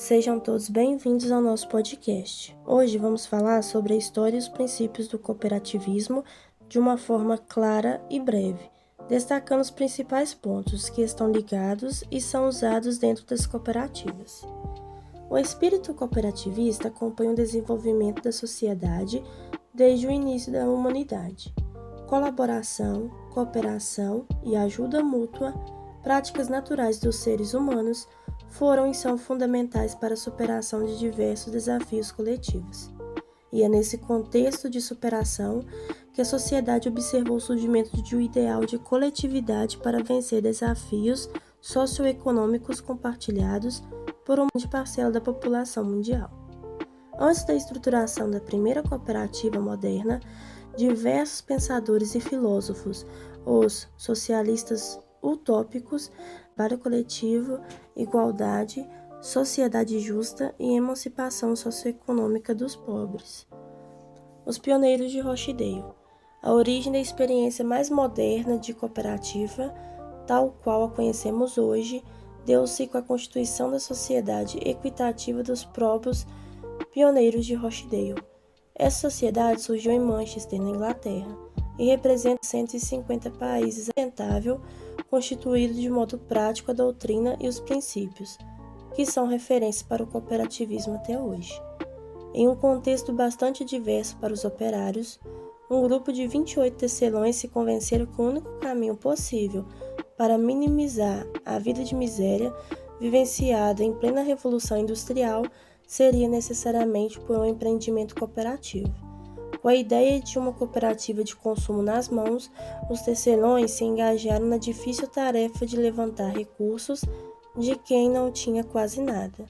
Sejam todos bem-vindos ao nosso podcast. Hoje vamos falar sobre a história e os princípios do cooperativismo de uma forma clara e breve, destacando os principais pontos que estão ligados e são usados dentro das cooperativas. O espírito cooperativista acompanha o desenvolvimento da sociedade desde o início da humanidade. Colaboração, cooperação e ajuda mútua, práticas naturais dos seres humanos, foram e são fundamentais para a superação de diversos desafios coletivos. E é nesse contexto de superação que a sociedade observou o surgimento de um ideal de coletividade para vencer desafios socioeconômicos compartilhados por uma grande parcela da população mundial. Antes da estruturação da primeira cooperativa moderna, diversos pensadores e filósofos, os socialistas utópicos, trabalho coletivo, igualdade, sociedade justa e emancipação socioeconômica dos pobres. Os pioneiros de Rochdale. A origem da experiência mais moderna de cooperativa, tal qual a conhecemos hoje, deu-se com a constituição da Sociedade Equitativa dos próprios pioneiros de Rochdale. Essa sociedade surgiu em Manchester, na Inglaterra, e representa 150 países ocidentável, constituído de modo prático a doutrina e os princípios, que são referências para o cooperativismo até hoje. Em um contexto bastante diverso para os operários, um grupo de 28 tecelões se convenceram que o único caminho possível para minimizar a vida de miséria vivenciada em plena Revolução Industrial seria necessariamente por um empreendimento cooperativo. Com a ideia de uma cooperativa de consumo nas mãos, os tecelões se engajaram na difícil tarefa de levantar recursos de quem não tinha quase nada,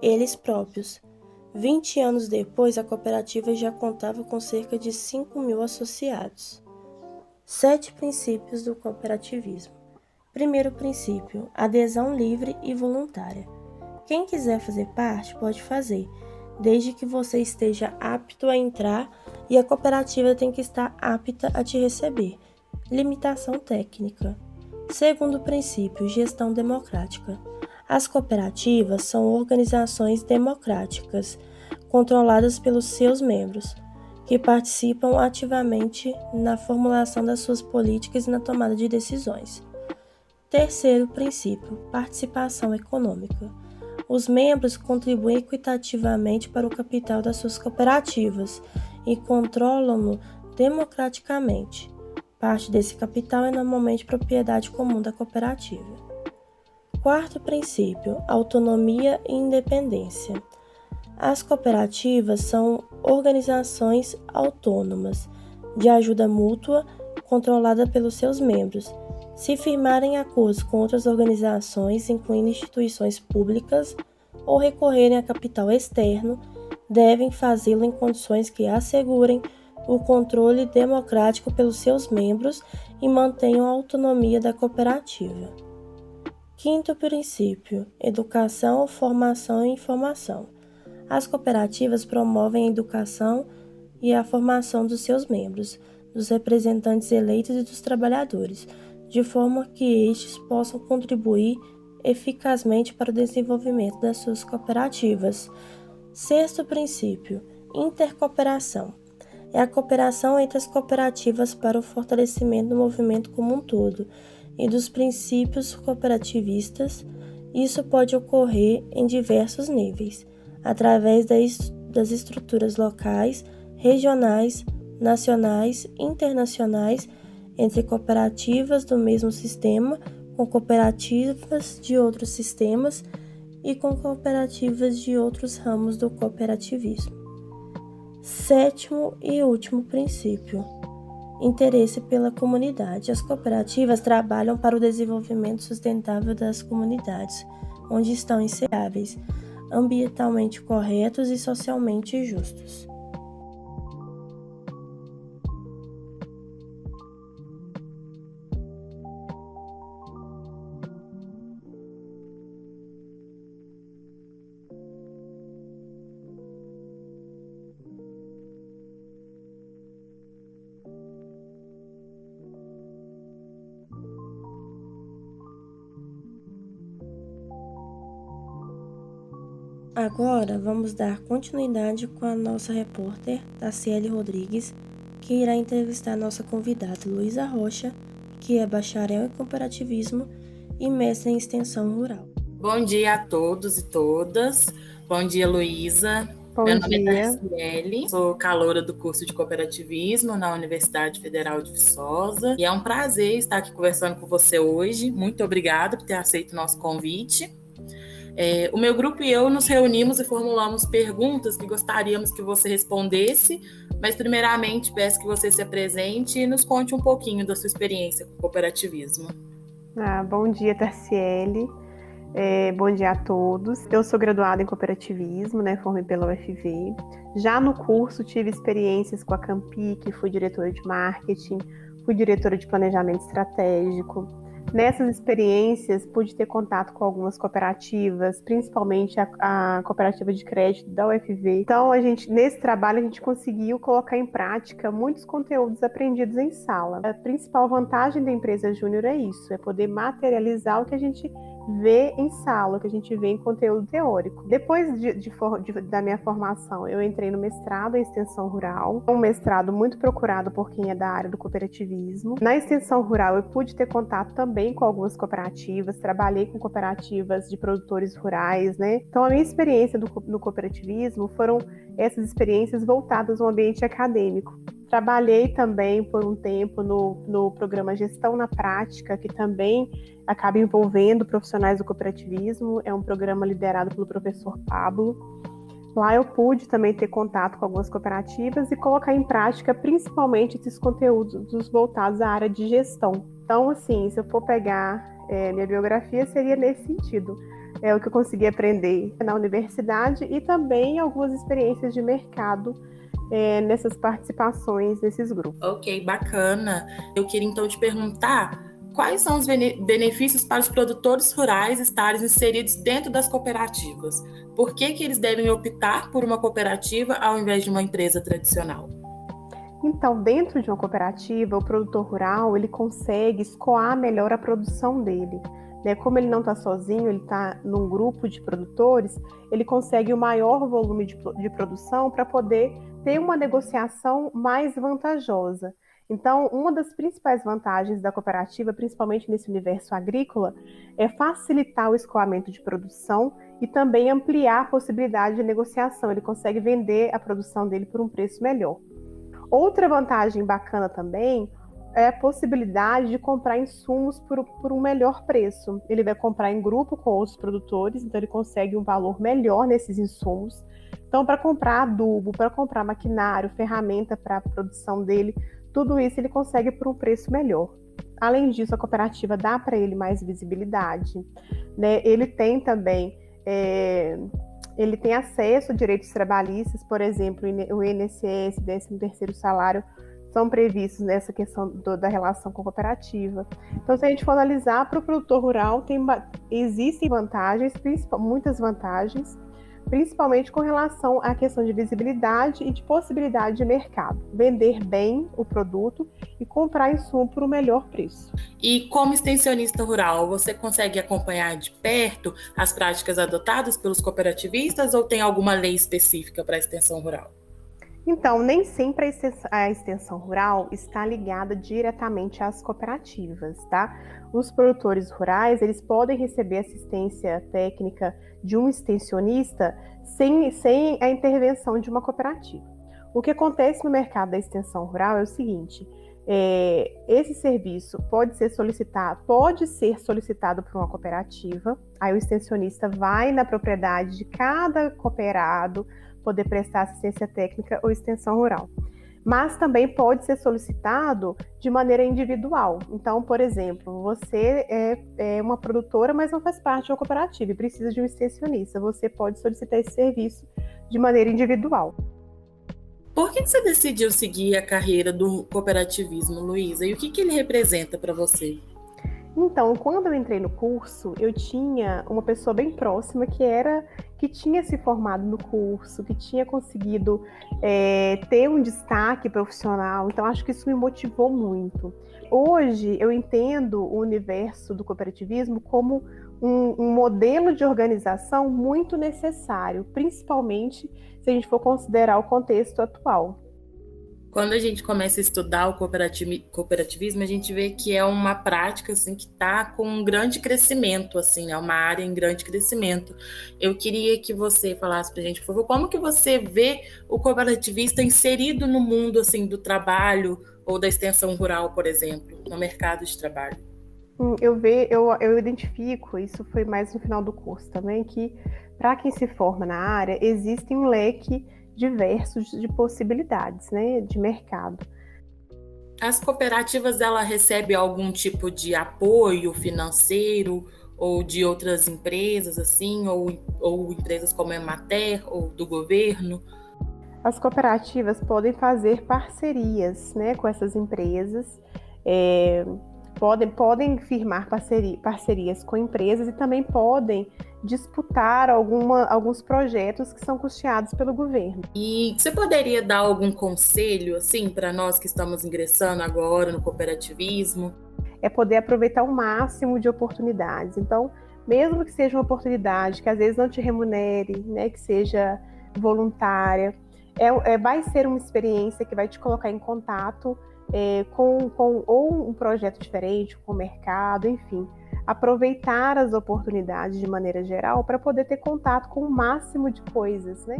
eles próprios. 20 anos depois, a cooperativa já contava com cerca de 5.000 associados. 7 princípios do cooperativismo. Primeiro princípio: adesão livre e voluntária. Quem quiser fazer parte pode fazer, desde que você esteja apto a entrar, e a cooperativa tem que estar apta a te receber. Limitação técnica. Segundo princípio: gestão democrática. As cooperativas são organizações democráticas, controladas pelos seus membros, que participam ativamente na formulação das suas políticas e na tomada de decisões. Terceiro princípio: participação econômica. Os membros contribuem equitativamente para o capital das suas cooperativas e controlam-no democraticamente. Parte desse capital é normalmente propriedade comum da cooperativa. Quarto princípio: autonomia e independência. As cooperativas são organizações autônomas, de ajuda mútua, controlada pelos seus membros. Se firmarem acordos com outras organizações, incluindo instituições públicas, ou recorrerem a capital externo, devem fazê-lo em condições que assegurem o controle democrático pelos seus membros e mantenham a autonomia da cooperativa. Quinto princípio: educação, formação e informação. As cooperativas promovem a educação e a formação dos seus membros, dos representantes eleitos e dos trabalhadores, de forma que estes possam contribuir eficazmente para o desenvolvimento das suas cooperativas. Sexto princípio: intercooperação. É a cooperação entre as cooperativas para o fortalecimento do movimento como um todo e dos princípios cooperativistas. Isso pode ocorrer em diversos níveis, através das estruturas locais, regionais, nacionais, internacionais, entre cooperativas do mesmo sistema, com cooperativas de outros sistemas e com cooperativas de outros ramos do cooperativismo. Sétimo e último princípio: interesse pela comunidade. As cooperativas trabalham para o desenvolvimento sustentável das comunidades, onde estão inseridos, ambientalmente corretos e socialmente justos. Agora vamos dar continuidade com a nossa repórter, Taciele Rodrigues, que irá entrevistar nossa convidada Luísa Rocha, que é bacharel em cooperativismo e mestre em extensão rural. Bom dia a todos e todas. Bom dia, Luísa. Bom Meu nome é dia. Tarciele, sou caloura do curso de cooperativismo na Universidade Federal de Viçosa e é um prazer estar aqui conversando com você hoje. Muito obrigada por ter aceito o nosso convite. O meu grupo e eu nos reunimos e formulamos perguntas que gostaríamos que você respondesse, mas primeiramente peço que você se apresente e nos conte um pouquinho da sua experiência com o cooperativismo. Bom dia, Tarciele. Bom dia a todos. Eu sou graduada em cooperativismo, formei pela UFV. Já no curso tive experiências com a Campic, fui diretora de marketing, fui diretora de planejamento estratégico. Nessas experiências, pude ter contato com algumas cooperativas, principalmente a cooperativa de crédito da UFV. Então, nesse trabalho, a gente conseguiu colocar em prática muitos conteúdos aprendidos em sala. A principal vantagem da empresa júnior é isso, é poder materializar o que a gente vê em sala, o que a gente vê em conteúdo teórico. Depois da minha formação, eu entrei no mestrado em extensão rural, um mestrado muito procurado por quem é da área do cooperativismo. Na extensão rural, eu pude ter contato também com algumas cooperativas, trabalhei com cooperativas de produtores rurais, Então, a minha experiência no cooperativismo foram essas experiências voltadas ao ambiente acadêmico. Trabalhei também por um tempo no programa Gestão na Prática, que também acaba envolvendo profissionais do cooperativismo. É um programa liderado pelo professor Pablo. Lá eu pude também ter contato com algumas cooperativas e colocar em prática principalmente esses conteúdos voltados à área de gestão. Então, assim, se eu for pegar minha biografia, seria nesse sentido. É o que eu consegui aprender na universidade e também algumas experiências de mercado nessas participações nesses grupos. Ok, bacana. Eu queria então te perguntar quais são os benefícios para os produtores rurais estarem inseridos dentro das cooperativas? Por que eles devem optar por uma cooperativa ao invés de uma empresa tradicional? Então, dentro de uma cooperativa, o produtor rural ele consegue escoar melhor a produção dele. Como ele não está sozinho, ele está num grupo de produtores, ele consegue o maior volume de produção para poder ter uma negociação mais vantajosa. Então, uma das principais vantagens da cooperativa, principalmente nesse universo agrícola, é facilitar o escoamento de produção e também ampliar a possibilidade de negociação. Ele consegue vender a produção dele por um preço melhor. Outra vantagem bacana também é a possibilidade de comprar insumos por um melhor preço. Ele vai comprar em grupo com outros produtores, então ele consegue um valor melhor nesses insumos. Então, para comprar adubo, para comprar maquinário, ferramenta para a produção dele, tudo isso ele consegue por um preço melhor. Além disso, a cooperativa dá para ele mais visibilidade. Ele tem também ele tem acesso a direitos trabalhistas, por exemplo, o INSS, 13º salário, são previstos nessa questão da relação com a cooperativa. Então, se a gente for analisar para o produtor rural, existem vantagens, muitas vantagens, principalmente com relação à questão de visibilidade e de possibilidade de mercado. Vender bem o produto e comprar insumo por um melhor preço. E como extensionista rural, você consegue acompanhar de perto as práticas adotadas pelos cooperativistas ou tem alguma lei específica para a extensão rural? Então, nem sempre a extensão rural está ligada diretamente às cooperativas, tá? Os produtores rurais, eles podem receber assistência técnica de um extensionista sem a intervenção de uma cooperativa. O que acontece no mercado da extensão rural é o seguinte, esse serviço pode ser solicitado por uma cooperativa, aí o extensionista vai na propriedade de cada cooperado, poder prestar assistência técnica ou extensão rural. Mas também pode ser solicitado de maneira individual. Então, por exemplo, você é uma produtora, mas não faz parte de uma cooperativa e precisa de um extensionista. Você pode solicitar esse serviço de maneira individual. Por que você decidiu seguir a carreira do cooperativismo, Luísa? E o que ele representa para você? Então, quando eu entrei no curso, eu tinha uma pessoa bem próxima que tinha se formado no curso, que tinha conseguido ter um destaque profissional. Então, acho que isso me motivou muito. Hoje, eu entendo o universo do cooperativismo como um modelo de organização muito necessário, principalmente se a gente for considerar o contexto atual. Quando a gente começa a estudar o cooperativismo, a gente vê que é uma prática assim, que está com um grande crescimento, assim, é uma área em grande crescimento. Eu queria que você falasse para a gente, por favor, como que você vê o cooperativista inserido no mundo assim, do trabalho ou da extensão rural, por exemplo, no mercado de trabalho? Eu identifico, isso foi mais no final do curso também, que para quem se forma na área, existe um leque diverso de possibilidades, né, de mercado. As cooperativas, ela recebe algum tipo de apoio financeiro ou de outras empresas, assim, ou empresas como a Emater ou do governo? As cooperativas podem fazer parcerias, né, com essas empresas, podem firmar parcerias com empresas e também podem disputar alguns projetos que são custeados pelo governo. E você poderia dar algum conselho, assim, para nós que estamos ingressando agora no cooperativismo? É poder aproveitar o máximo de oportunidades. Então, mesmo que seja uma oportunidade que às vezes não te remunere, né, que seja voluntária, vai ser uma experiência que vai te colocar em contato com ou um projeto diferente, com o mercado, enfim. Aproveitar as oportunidades de maneira geral para poder ter contato com o máximo de coisas, né?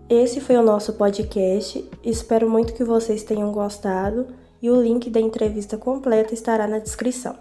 Esse foi o nosso podcast. Espero muito que vocês tenham gostado e o link da entrevista completa estará na descrição.